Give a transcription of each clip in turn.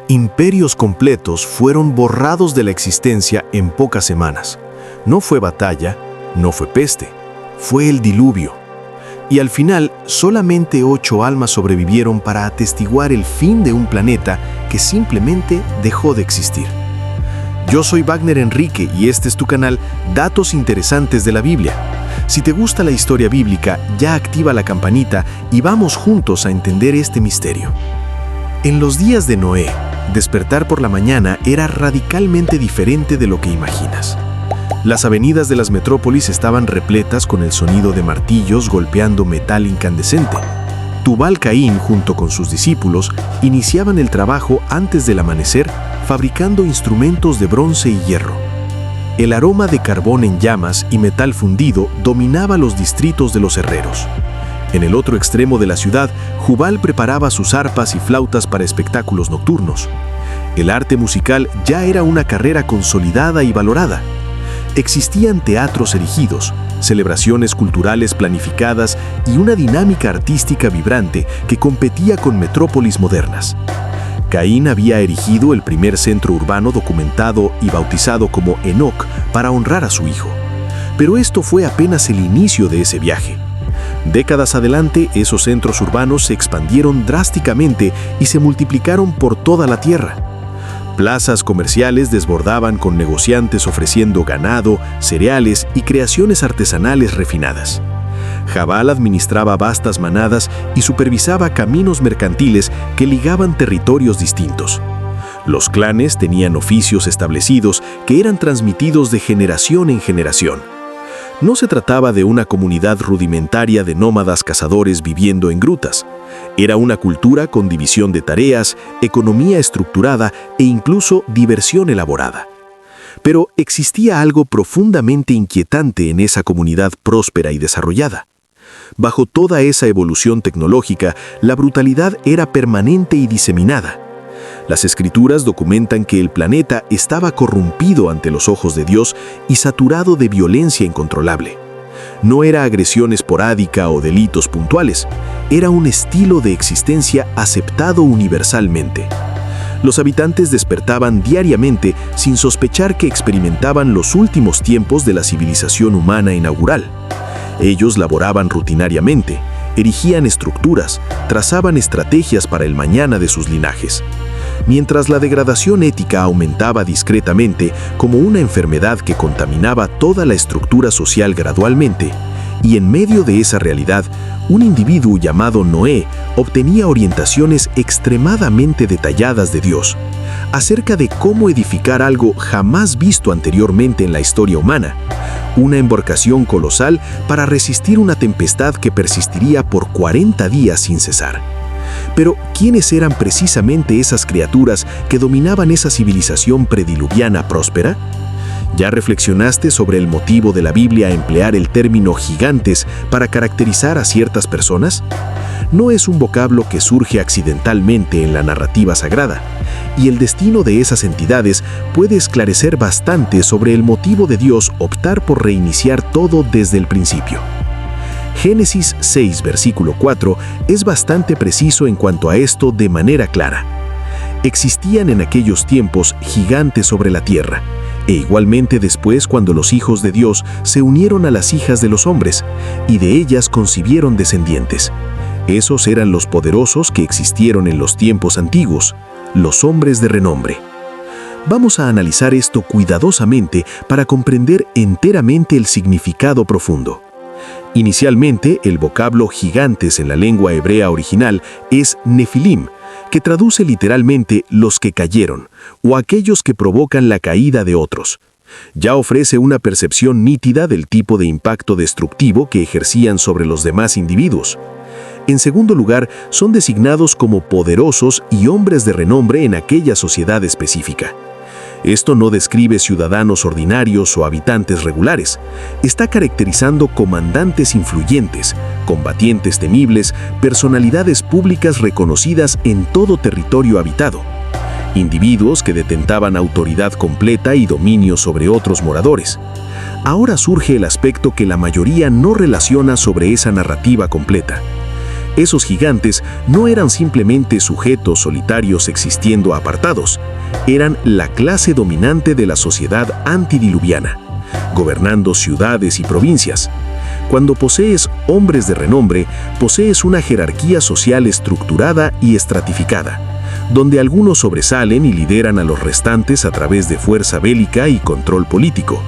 Imperios completos fueron borrados de la existencia en pocas semanas. No fue batalla, no fue peste, fue el diluvio. Y al final, solamente 8 almas sobrevivieron para atestiguar el fin de un planeta que simplemente dejó de existir. Yo soy Wagner Enrique y este es tu canal Datos Interesantes de la Biblia. Si te gusta la historia bíblica, ya activa la campanita y vamos juntos a entender este misterio. En los días de Noé, despertar por la mañana era radicalmente diferente de lo que imaginas. Las avenidas de las metrópolis estaban repletas con el sonido de martillos golpeando metal incandescente. Tubal-Caín, junto con sus discípulos, iniciaban el trabajo antes del amanecer fabricando instrumentos de bronce y hierro. El aroma de carbón en llamas y metal fundido dominaba los distritos de los herreros. En el otro extremo de la ciudad, Jubal preparaba sus arpas y flautas para espectáculos nocturnos. El arte musical ya era una carrera consolidada y valorada. Existían teatros erigidos, celebraciones culturales planificadas y una dinámica artística vibrante que competía con metrópolis modernas. Caín había erigido el primer centro urbano documentado y bautizado como Enoc para honrar a su hijo. Pero esto fue apenas el inicio de ese viaje. Décadas adelante, esos centros urbanos se expandieron drásticamente y se multiplicaron por toda la tierra. Plazas comerciales desbordaban con negociantes ofreciendo ganado, cereales y creaciones artesanales refinadas. Jabal administraba vastas manadas y supervisaba caminos mercantiles que ligaban territorios distintos. Los clanes tenían oficios establecidos que eran transmitidos de generación en generación. No se trataba de una comunidad rudimentaria de nómadas cazadores viviendo en grutas. Era una cultura con división de tareas, economía estructurada e incluso diversión elaborada. Pero existía algo profundamente inquietante en esa comunidad próspera y desarrollada. Bajo toda esa evolución tecnológica, la brutalidad era permanente y diseminada. Las Escrituras documentan que el planeta estaba corrompido ante los ojos de Dios y saturado de violencia incontrolable. No era agresión esporádica o delitos puntuales, era un estilo de existencia aceptado universalmente. Los habitantes despertaban diariamente sin sospechar que experimentaban los últimos tiempos de la civilización humana inaugural. Ellos laboraban rutinariamente, erigían estructuras, trazaban estrategias para el mañana de sus linajes. Mientras la degradación ética aumentaba discretamente como una enfermedad que contaminaba toda la estructura social gradualmente, y en medio de esa realidad, un individuo llamado Noé obtenía orientaciones extremadamente detalladas de Dios acerca de cómo edificar algo jamás visto anteriormente en la historia humana, una embarcación colosal para resistir una tempestad que persistiría por 40 días sin cesar. Pero, ¿quiénes eran precisamente esas criaturas que dominaban esa civilización prediluviana próspera? ¿Ya reflexionaste sobre el motivo de la Biblia a emplear el término gigantes para caracterizar a ciertas personas? No es un vocablo que surge accidentalmente en la narrativa sagrada, y el destino de esas entidades puede esclarecer bastante sobre el motivo de Dios optar por reiniciar todo desde el principio. Génesis 6, versículo 4, es bastante preciso en cuanto a esto de manera clara. Existían en aquellos tiempos gigantes sobre la tierra, e igualmente después cuando los hijos de Dios se unieron a las hijas de los hombres, y de ellas concibieron descendientes. Esos eran los poderosos que existieron en los tiempos antiguos, los hombres de renombre. Vamos a analizar esto cuidadosamente para comprender enteramente el significado profundo. Inicialmente, el vocablo gigantes en la lengua hebrea original es nefilim, que traduce literalmente los que cayeron, o aquellos que provocan la caída de otros. Ya ofrece una percepción nítida del tipo de impacto destructivo que ejercían sobre los demás individuos. En segundo lugar, son designados como poderosos y hombres de renombre en aquella sociedad específica. Esto no describe ciudadanos ordinarios o habitantes regulares. Está caracterizando comandantes influyentes, combatientes temibles, personalidades públicas reconocidas en todo territorio habitado. Individuos que detentaban autoridad completa y dominio sobre otros moradores. Ahora surge el aspecto que la mayoría no relaciona sobre esa narrativa completa. Esos gigantes no eran simplemente sujetos solitarios existiendo apartados, eran la clase dominante de la sociedad antidiluviana, gobernando ciudades y provincias. Cuando posees hombres de renombre, posees una jerarquía social estructurada y estratificada, donde algunos sobresalen y lideran a los restantes a través de fuerza bélica y control político.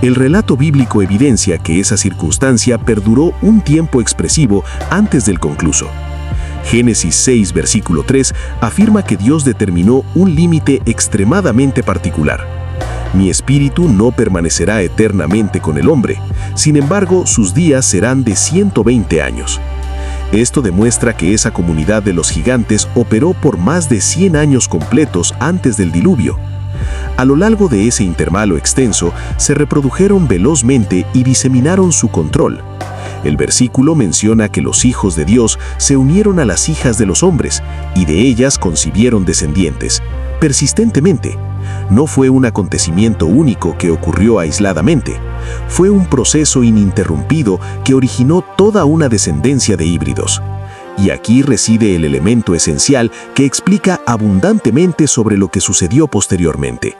El relato bíblico evidencia que esa circunstancia perduró un tiempo expresivo antes del concluso. Génesis 6, versículo 3, afirma que Dios determinó un límite extremadamente particular. Mi espíritu no permanecerá eternamente con el hombre, sin embargo, sus días serán de 120 años. Esto demuestra que esa comunidad de los gigantes operó por más de 100 años completos antes del diluvio. A lo largo de ese intervalo extenso, se reprodujeron velozmente y diseminaron su control. El versículo menciona que los hijos de Dios se unieron a las hijas de los hombres y de ellas concibieron descendientes, persistentemente. No fue un acontecimiento único que ocurrió aisladamente. Fue un proceso ininterrumpido que originó toda una descendencia de híbridos. Y aquí reside el elemento esencial que explica abundantemente sobre lo que sucedió posteriormente.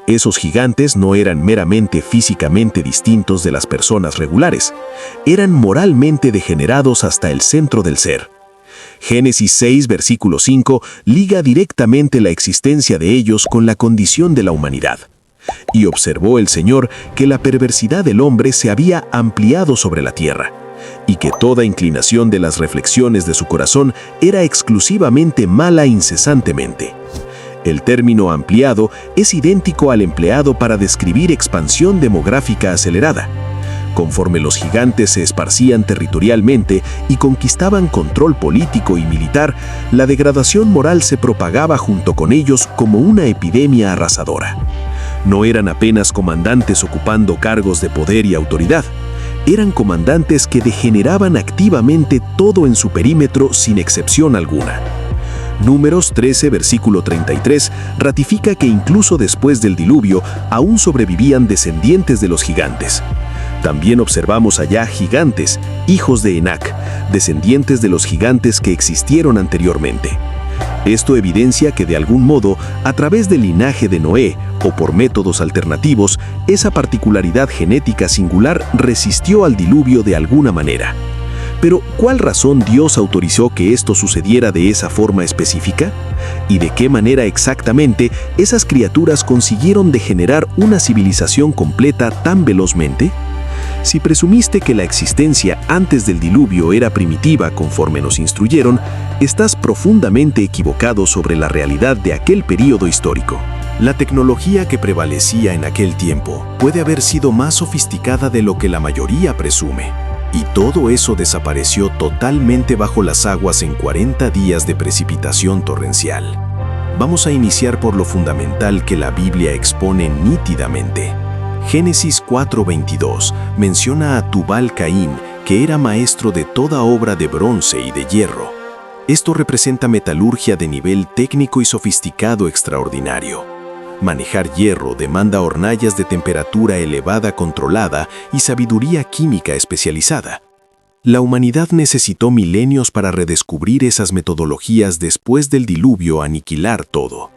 Esos gigantes no eran meramente físicamente distintos de las personas regulares, eran moralmente degenerados hasta el centro del ser. Génesis 6, versículo 5, liga directamente la existencia de ellos con la condición de la humanidad. Y observó el Señor que la perversidad del hombre se había ampliado sobre la tierra, y que toda inclinación de las reflexiones de su corazón era exclusivamente mala incesantemente. El término ampliado es idéntico al empleado para describir expansión demográfica acelerada. Conforme los gigantes se esparcían territorialmente y conquistaban control político y militar, la degradación moral se propagaba junto con ellos como una epidemia arrasadora. No eran apenas comandantes ocupando cargos de poder y autoridad. Eran comandantes que degeneraban activamente todo en su perímetro sin excepción alguna. Números 13, versículo 33, ratifica que incluso después del diluvio aún sobrevivían descendientes de los gigantes. También observamos allá gigantes, hijos de Enac, descendientes de los gigantes que existieron anteriormente. Esto evidencia que de algún modo, a través del linaje de Noé o por métodos alternativos, esa particularidad genética singular resistió al diluvio de alguna manera. Pero, ¿cuál razón Dios autorizó que esto sucediera de esa forma específica? ¿Y de qué manera exactamente esas criaturas consiguieron degenerar una civilización completa tan velozmente? Si presumiste que la existencia antes del diluvio era primitiva conforme nos instruyeron, estás profundamente equivocado sobre la realidad de aquel período histórico. La tecnología que prevalecía en aquel tiempo puede haber sido más sofisticada de lo que la mayoría presume. Y todo eso desapareció totalmente bajo las aguas en 40 días de precipitación torrencial. Vamos a iniciar por lo fundamental que la Biblia expone nítidamente. Génesis 4:22 menciona a Tubal-Caín, que era maestro de toda obra de bronce y de hierro. Esto representa metalurgia de nivel técnico y sofisticado extraordinario. Manejar hierro demanda hornallas de temperatura elevada controlada y sabiduría química especializada. La humanidad necesitó milenios para redescubrir esas metodologías después del diluvio aniquilar todo.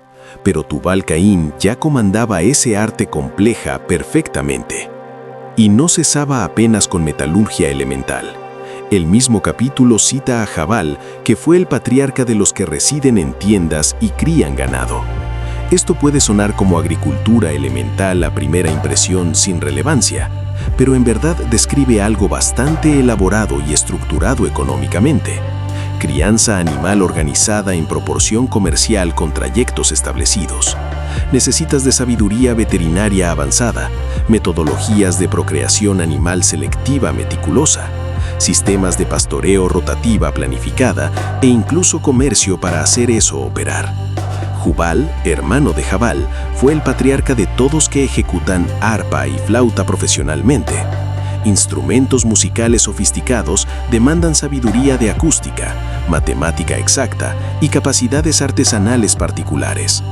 Pero Tubal-Caín ya comandaba ese arte compleja perfectamente. Y no cesaba apenas con metalurgia elemental. El mismo capítulo cita a Jabal, que fue el patriarca de los que residen en tiendas y crían ganado. Esto puede sonar como agricultura elemental a primera impresión sin relevancia, pero en verdad describe algo bastante elaborado y estructurado económicamente. Crianza animal organizada en proporción comercial con trayectos establecidos. Necesitas de sabiduría veterinaria avanzada, metodologías de procreación animal selectiva meticulosa, sistemas de pastoreo rotativa planificada e incluso comercio para hacer eso operar. Jubal, hermano de Jabal, fue el patriarca de todos que ejecutan arpa y flauta profesionalmente. Instrumentos musicales sofisticados demandan sabiduría de acústica, matemática exacta y capacidades artesanales particulares.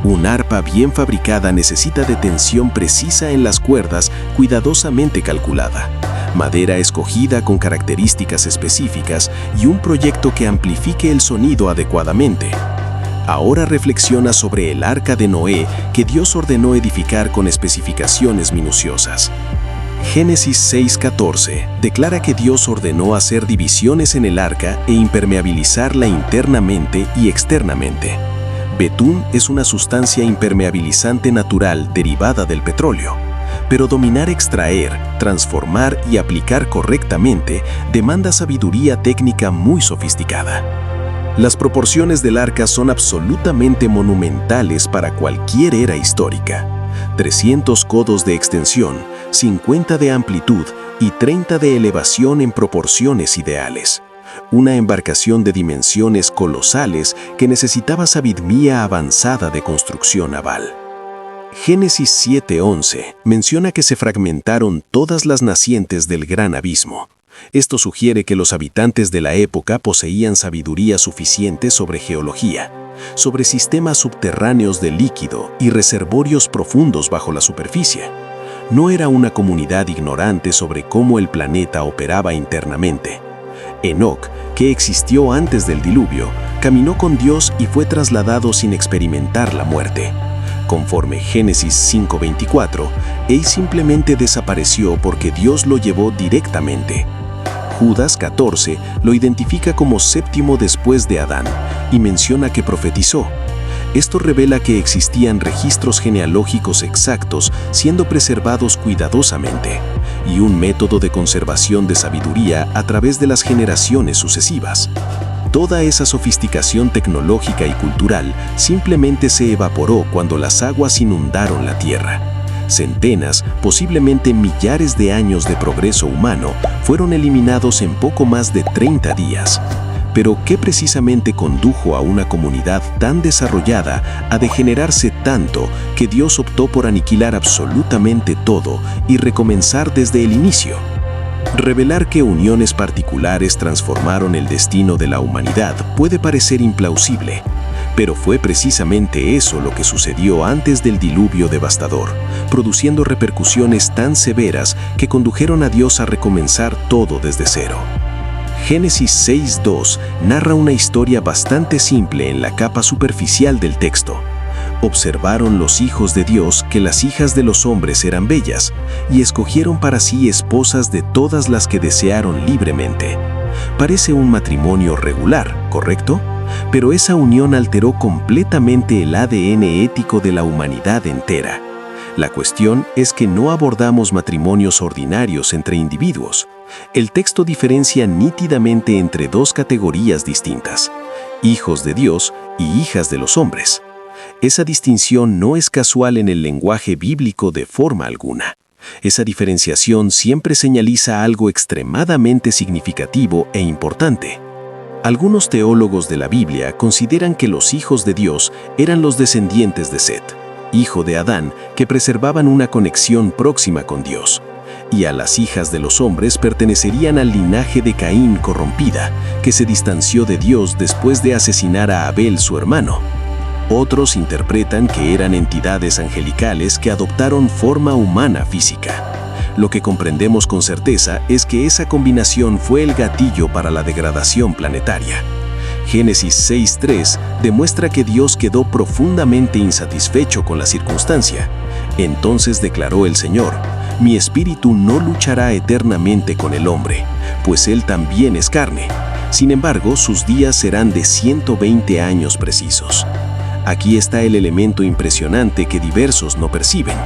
Un arpa bien fabricada necesita de tensión precisa en las cuerdas, cuidadosamente calculada, madera escogida con características específicas y un proyecto que amplifique el sonido adecuadamente. Ahora reflexiona sobre el arca de Noé que Dios ordenó edificar con especificaciones minuciosas. Génesis 6:14 declara que Dios ordenó hacer divisiones en el arca e impermeabilizarla internamente y externamente. Betún es una sustancia impermeabilizante natural derivada del petróleo, pero dominar extraer, transformar y aplicar correctamente demanda sabiduría técnica muy sofisticada. Las proporciones del arca son absolutamente monumentales para cualquier era histórica. 300 codos de extensión, 50 de amplitud y 30 de elevación en proporciones ideales. Una embarcación de dimensiones colosales que necesitaba sabiduría avanzada de construcción naval. Génesis 7:11 menciona que se fragmentaron todas las nacientes del gran abismo. Esto sugiere que los habitantes de la época poseían sabiduría suficiente sobre geología, sobre sistemas subterráneos de líquido y reservorios profundos bajo la superficie. No era una comunidad ignorante sobre cómo el planeta operaba internamente. Enoc, que existió antes del diluvio, caminó con Dios y fue trasladado sin experimentar la muerte. Conforme Génesis 5:24, él simplemente desapareció porque Dios lo llevó directamente. Judas 14 lo identifica como séptimo después de Adán y menciona que profetizó. Esto revela que existían registros genealógicos exactos siendo preservados cuidadosamente y un método de conservación de sabiduría a través de las generaciones sucesivas. Toda esa sofisticación tecnológica y cultural simplemente se evaporó cuando las aguas inundaron la tierra. Centenas, posiblemente millares de años de progreso humano fueron eliminados en poco más de 30 días. Pero ¿qué precisamente condujo a una comunidad tan desarrollada a degenerarse tanto que Dios optó por aniquilar absolutamente todo y recomenzar desde el inicio? Revelar que uniones particulares transformaron el destino de la humanidad puede parecer implausible, pero fue precisamente eso lo que sucedió antes del diluvio devastador, produciendo repercusiones tan severas que condujeron a Dios a recomenzar todo desde cero. Génesis 6:2 narra una historia bastante simple en la capa superficial del texto. Observaron los hijos de Dios que las hijas de los hombres eran bellas, y escogieron para sí esposas de todas las que desearon libremente. Parece un matrimonio regular, ¿correcto? Pero esa unión alteró completamente el ADN ético de la humanidad entera. La cuestión es que no abordamos matrimonios ordinarios entre individuos. El texto diferencia nítidamente entre dos categorías distintas: hijos de Dios y hijas de los hombres. Esa distinción no es casual en el lenguaje bíblico de forma alguna. Esa diferenciación siempre señaliza algo extremadamente significativo e importante. Algunos teólogos de la Biblia consideran que los hijos de Dios eran los descendientes de Set, hijo de Adán, que preservaban una conexión próxima con Dios, y a las hijas de los hombres pertenecerían al linaje de Caín corrompida, que se distanció de Dios después de asesinar a Abel, su hermano. Otros interpretan que eran entidades angelicales que adoptaron forma humana física. Lo que comprendemos con certeza es que esa combinación fue el gatillo para la degradación planetaria. Génesis 6:3 demuestra que Dios quedó profundamente insatisfecho con la circunstancia. Entonces declaró el Señor: «Mi espíritu no luchará eternamente con el hombre, pues él también es carne. Sin embargo, sus días serán de 120 años precisos». Aquí está el elemento impresionante que diversos no perciben.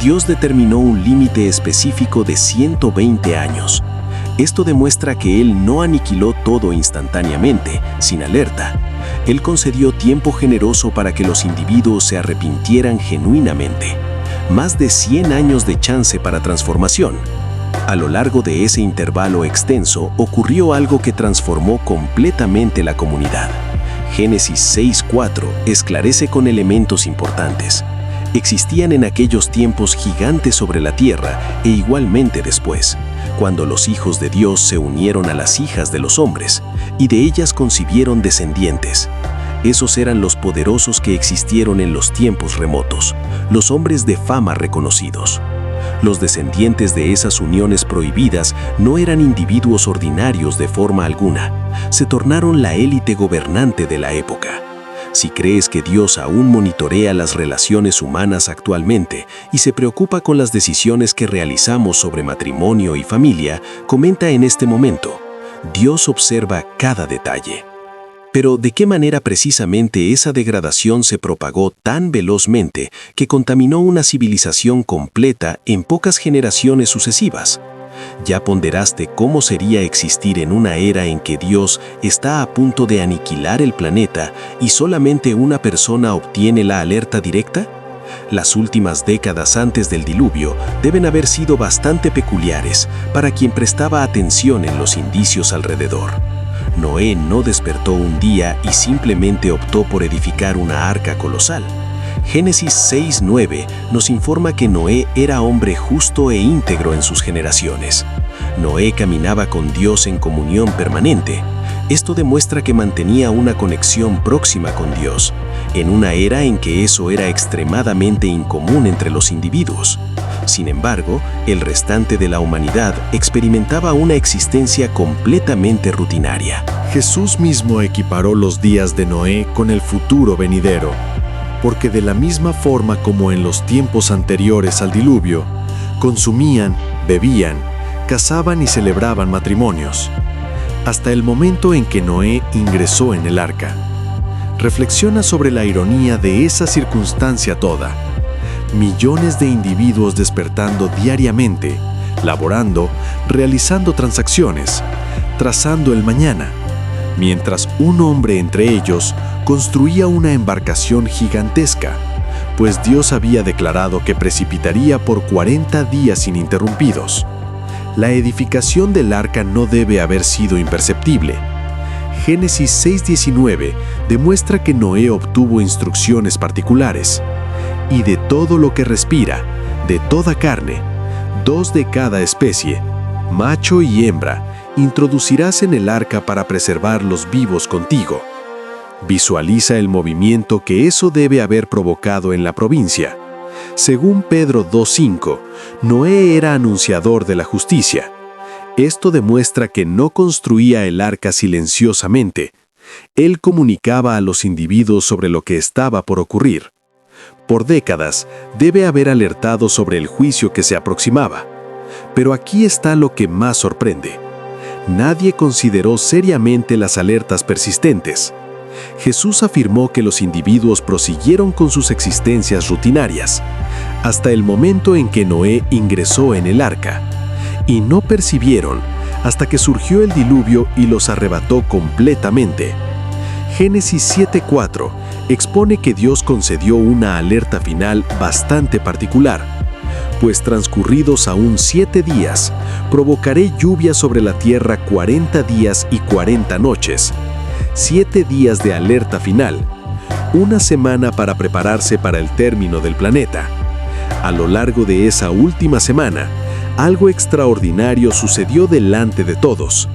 Dios determinó un límite específico de 120 años. Esto demuestra que Él no aniquiló todo instantáneamente, sin alerta. Él concedió tiempo generoso para que los individuos se arrepintieran genuinamente. Más de 100 años de chance para transformación. A lo largo de ese intervalo extenso ocurrió algo que transformó completamente la comunidad. Génesis 6:4 esclarece con elementos importantes. Existían en aquellos tiempos gigantes sobre la tierra e igualmente después, cuando los hijos de Dios se unieron a las hijas de los hombres, y de ellas concibieron descendientes. Esos eran los poderosos que existieron en los tiempos remotos, los hombres de fama reconocidos. Los descendientes de esas uniones prohibidas no eran individuos ordinarios de forma alguna, se tornaron la élite gobernante de la época. Si crees que Dios aún monitorea las relaciones humanas actualmente y se preocupa con las decisiones que realizamos sobre matrimonio y familia, comenta en este momento: Dios observa cada detalle. Pero ¿de qué manera precisamente esa degradación se propagó tan velozmente que contaminó una civilización completa en pocas generaciones sucesivas? ¿Ya ponderaste cómo sería existir en una era en que Dios está a punto de aniquilar el planeta y solamente una persona obtiene la alerta directa? Las últimas décadas antes del diluvio deben haber sido bastante peculiares para quien prestaba atención en los indicios alrededor. Noé no despertó un día y simplemente optó por edificar una arca colosal. Génesis 6:9 nos informa que Noé era hombre justo e íntegro en sus generaciones. Noé caminaba con Dios en comunión permanente. Esto demuestra que mantenía una conexión próxima con Dios, en una era en que eso era extremadamente incomún entre los individuos. Sin embargo, el restante de la humanidad experimentaba una existencia completamente rutinaria. Jesús mismo equiparó los días de Noé con el futuro venidero, porque de la misma forma como en los tiempos anteriores al diluvio, consumían, bebían, casaban y celebraban matrimonios, hasta el momento en que Noé ingresó en el arca. Reflexiona sobre la ironía de esa circunstancia toda. Millones de individuos despertando diariamente, laborando, realizando transacciones, trazando el mañana, mientras un hombre entre ellos construía una embarcación gigantesca, pues Dios había declarado que precipitaría por 40 días ininterrumpidos. La edificación del arca no debe haber sido imperceptible. Génesis 6:19 demuestra que Noé obtuvo instrucciones particulares. Y de todo lo que respira, de toda carne, 2 de cada especie, macho y hembra, introducirás en el arca para preservarlos vivos contigo. Visualiza el movimiento que eso debe haber provocado en la provincia. Según Pedro 2:5, Noé era anunciador de la justicia. Esto demuestra que no construía el arca silenciosamente. Él comunicaba a los individuos sobre lo que estaba por ocurrir. Por décadas, debe haber alertado sobre el juicio que se aproximaba. Pero aquí está lo que más sorprende. Nadie consideró seriamente las alertas persistentes. Jesús afirmó que los individuos prosiguieron con sus existencias rutinarias, hasta el momento en que Noé ingresó en el arca, y no percibieron hasta que surgió el diluvio y los arrebató completamente. Génesis 7:4 expone que Dios concedió una alerta final bastante particular, pues transcurridos aún 7 días, provocaré lluvia sobre la tierra 40 días y 40 noches. 7 días de alerta final, una semana para prepararse para el término del planeta. A lo largo de esa última semana, algo extraordinario sucedió delante de todos.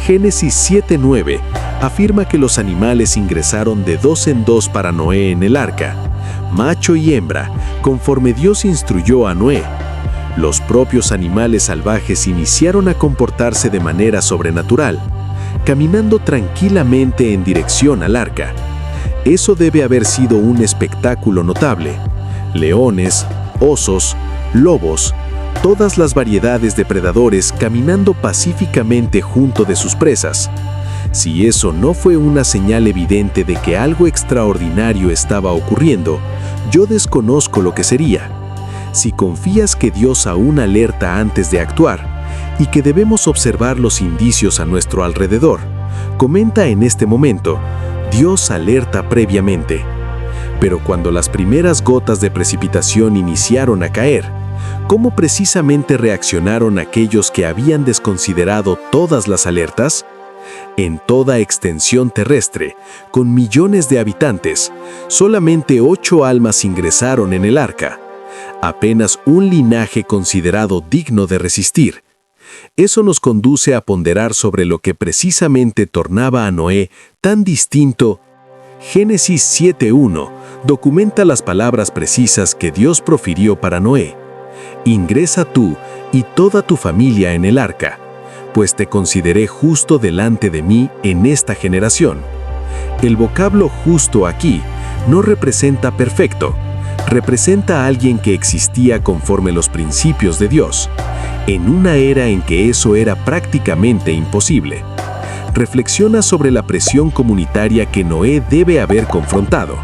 Génesis 7:9 afirma que los animales ingresaron de 2 en 2 para Noé en el arca, macho y hembra, conforme Dios instruyó a Noé. Los propios animales salvajes iniciaron a comportarse de manera sobrenatural, caminando tranquilamente en dirección al arca. Eso debe haber sido un espectáculo notable. Leones, osos, lobos, todas las variedades de predadores caminando pacíficamente junto de sus presas. Si eso no fue una señal evidente de que algo extraordinario estaba ocurriendo, yo desconozco lo que sería. Si confías que Dios aún alerta antes de actuar y que debemos observar los indicios a nuestro alrededor, comenta en este momento: Dios alerta previamente. Pero cuando las primeras gotas de precipitación iniciaron a caer, ¿cómo precisamente reaccionaron aquellos que habían desconsiderado todas las alertas? En toda extensión terrestre, con millones de habitantes, solamente 8 almas ingresaron en el arca. Apenas un linaje considerado digno de resistir. Eso nos conduce a ponderar sobre lo que precisamente tornaba a Noé tan distinto. Génesis 7:1 documenta las palabras precisas que Dios profirió para Noé. Ingresa tú y toda tu familia en el arca, pues te consideré justo delante de mí en esta generación. El vocablo justo aquí no representa perfecto, representa a alguien que existía conforme los principios de Dios, en una era en que eso era prácticamente imposible. Reflexiona sobre la presión comunitaria que Noé debe haber confrontado.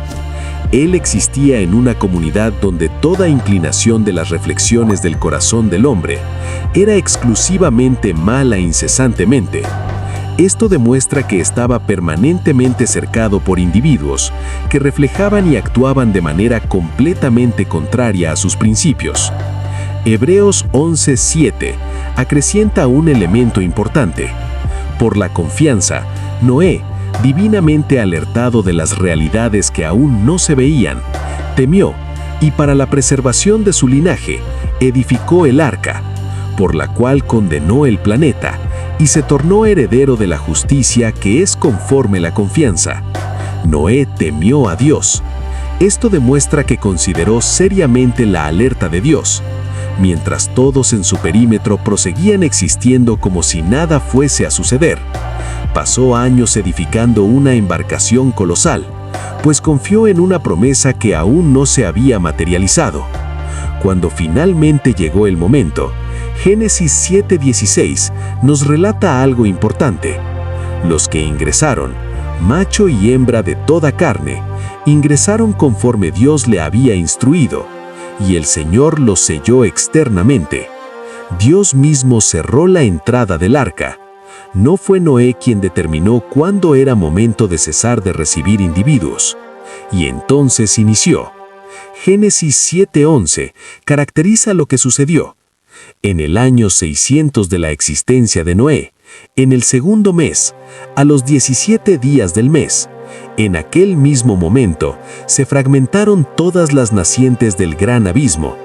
Él existía en una comunidad donde toda inclinación de las reflexiones del corazón del hombre era exclusivamente mala incesantemente. Esto demuestra que estaba permanentemente cercado por individuos que reflejaban y actuaban de manera completamente contraria a sus principios. Hebreos 11:7 acrecienta un elemento importante. Por la confianza, Noé, divinamente alertado de las realidades que aún no se veían, temió y para la preservación de su linaje, edificó el arca, por la cual condenó el planeta y se tornó heredero de la justicia que es conforme la confianza. Noé temió a Dios. Esto demuestra que consideró seriamente la alerta de Dios, mientras todos en su perímetro proseguían existiendo como si nada fuese a suceder. Pasó años edificando una embarcación colosal, pues confió en una promesa que aún no se había materializado. Cuando finalmente llegó el momento, Génesis 7:16 nos relata algo importante. Los que ingresaron, macho y hembra de toda carne, ingresaron conforme Dios le había instruido, y el Señor los selló externamente. Dios mismo cerró la entrada del arca. No fue Noé quien determinó cuándo era momento de cesar de recibir individuos. Y entonces inició. Génesis 7:11 caracteriza lo que sucedió. En el año 600 de la existencia de Noé, en el segundo mes, a los 17 días del mes, en aquel mismo momento, se fragmentaron todas las nacientes del gran abismo,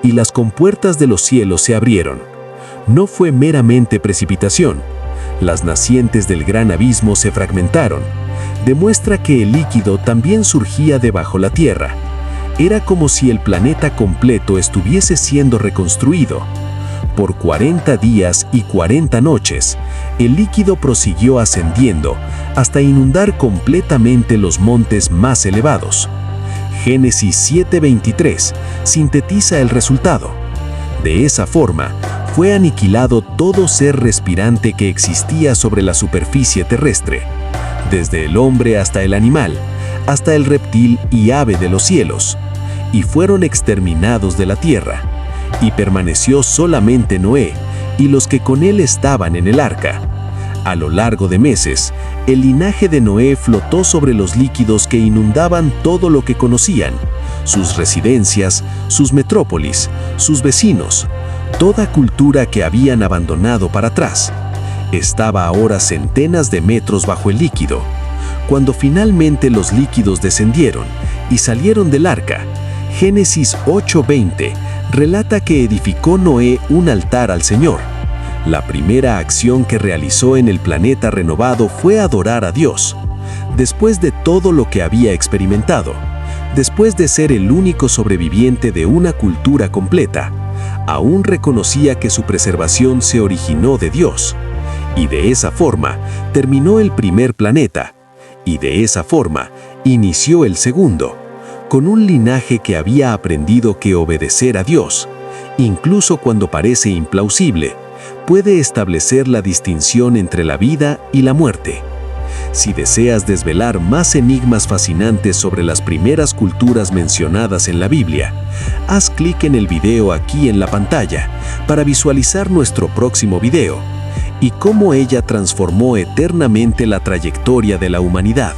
y las compuertas de los cielos se abrieron. No fue meramente precipitación. Las nacientes del gran abismo se fragmentaron. Demuestra que el líquido también surgía debajo la tierra. Era como si el planeta completo estuviese siendo reconstruido. Por 40 días y 40 noches, el líquido prosiguió ascendiendo hasta inundar completamente los montes más elevados. Génesis 7:23 sintetiza el resultado. De esa forma, fue aniquilado todo ser respirante que existía sobre la superficie terrestre, desde el hombre hasta el animal, hasta el reptil y ave de los cielos, y fueron exterminados de la tierra. Y permaneció solamente Noé y los que con él estaban en el arca. A lo largo de meses, el linaje de Noé flotó sobre los líquidos que inundaban todo lo que conocían, sus residencias, sus metrópolis, sus vecinos, toda cultura que habían abandonado para atrás. Estaba ahora centenas de metros bajo el líquido. Cuando finalmente los líquidos descendieron y salieron del arca, Génesis 8:20 relata que edificó Noé un altar al Señor. La primera acción que realizó en el planeta renovado fue adorar a Dios. Después de todo lo que había experimentado, después de ser el único sobreviviente de una cultura completa, aún reconocía que su preservación se originó de Dios. Y de esa forma terminó el primer planeta, y de esa forma inició el segundo, con un linaje que había aprendido que obedecer a Dios, incluso cuando parece implausible, puede establecer la distinción entre la vida y la muerte. Si deseas desvelar más enigmas fascinantes sobre las primeras culturas mencionadas en la Biblia, haz clic en el video aquí en la pantalla para visualizar nuestro próximo video y cómo ella transformó eternamente la trayectoria de la humanidad.